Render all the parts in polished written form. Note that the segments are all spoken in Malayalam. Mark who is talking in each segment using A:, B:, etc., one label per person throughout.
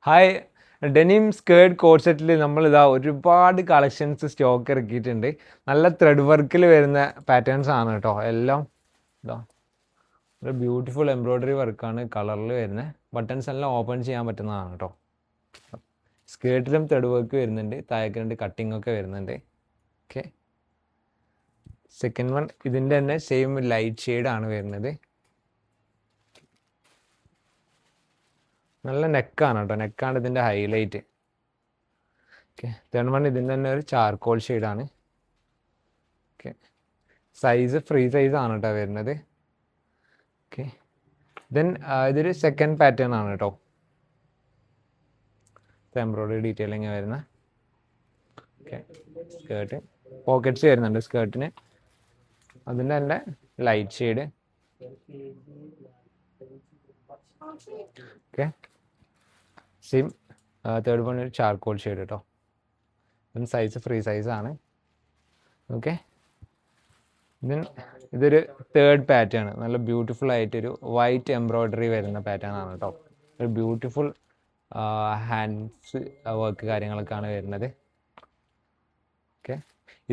A: ഹായ്, ഡെനിം സ്കേർട്ട് കോഡ് സെറ്റിൽ നമ്മളിതാ ഒരുപാട് കളക്ഷൻസ് സ്റ്റോക്ക് ഇറക്കിയിട്ടുണ്ട്. നല്ല ത്രെഡ് വർക്കിൽ വരുന്ന പാറ്റേൺസ് ആണ് കേട്ടോ. എല്ലാം ഇതാ ഒരു ബ്യൂട്ടിഫുൾ എംബ്രോയ്ഡറി വർക്കാണ് കളറിൽ വരുന്നത്. ബട്ടൺസ് എല്ലാം ഓപ്പൺ ചെയ്യാൻ പറ്റുന്നതാണ് കേട്ടോ. സ്കേർട്ടിലും ത്രെഡ് വർക്ക് വരുന്നുണ്ട്, താഴേക്ക് രണ്ട് കട്ടിംഗ് ഒക്കെ വരുന്നുണ്ട്. ഓക്കെ, സെക്കൻഡ് വൺ ഇതിൻ്റെ തന്നെ സെയിം ലൈറ്റ് ഷെയ്ഡാണ് വരുന്നത്. നല്ല നെക്കാണ് കേട്ടോ, നെക്കാണ് ഇതിൻ്റെ ഹൈലൈറ്റ്. ഓക്കെ, തേർഡ് വൺ ഇതിൻ്റെ തന്നെ ഒരു ചാർക്കോൾ ഷെയ്ഡാണ്. ഓക്കെ, സൈസ് ഫ്രീ സൈസ് ആണ് കേട്ടോ വരുന്നത്. ഓക്കെ, ദെൻ ഇതൊരു സെക്കൻഡ് പാറ്റേൺ ആണ് കേട്ടോ. എംബ്രോയ്ഡറി ഡീറ്റെയിലിങ് വരുന്ന. ഓക്കെ, സ്കേർട്ട് പോക്കറ്റ്സ് വരുന്നുണ്ട് സ്കേർട്ടിന്. അതിൻ്റെ തന്നെ light shade. Okay, same third one ഒരു ചാർക്കോൾ ഷെയ്ഡ് കേട്ടോ. സൈസ് ഫ്രീ സൈസാണ്. ഓക്കെ, ദെൻ ഇതൊരു തേർഡ് പാറ്റേൺ, നല്ല ബ്യൂട്ടിഫുൾ ആയിട്ടൊരു വൈറ്റ് എംബ്രോയ്ഡറി വരുന്ന പാറ്റേൺ ആണ് കേട്ടോ. ഒരു ബ്യൂട്ടിഫുൾ ഹാൻഡ്സ് വർക്ക് കാര്യങ്ങളൊക്കെയാണ് വരുന്നത്. ഓക്കെ,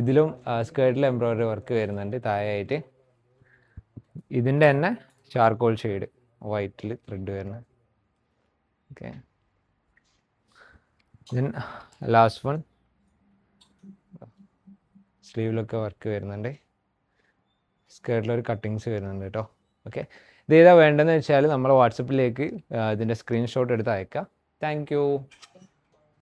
A: ഇതിലും സ്കേർട്ടിൽ എംബ്രോയ്ഡറി വർക്ക് വരുന്നുണ്ട് താഴെയായിട്ട്. ഇതിൻ്റെ തന്നെ ചാർക്കോൾ ഷെയ്ഡ് വൈറ്റിൽ ത്രെഡ് വരുന്നത്. ഓക്കെ, ദെൻ ലാസ്റ്റ് വൺ സ്ലീവിലൊക്കെ വർക്ക് വരുന്നുണ്ട്. സ്കേർട്ടിലൊരു കട്ടിങ്സ് വരുന്നുണ്ട് കേട്ടോ. ഓക്കെ, ഇത് ഏതാ വേണ്ടതെന്ന് വെച്ചാൽ നമ്മൾ വാട്സപ്പിലേക്ക് ഇതിൻ്റെ സ്ക്രീൻഷോട്ട് എടുത്ത് അയക്കാം. Thank you.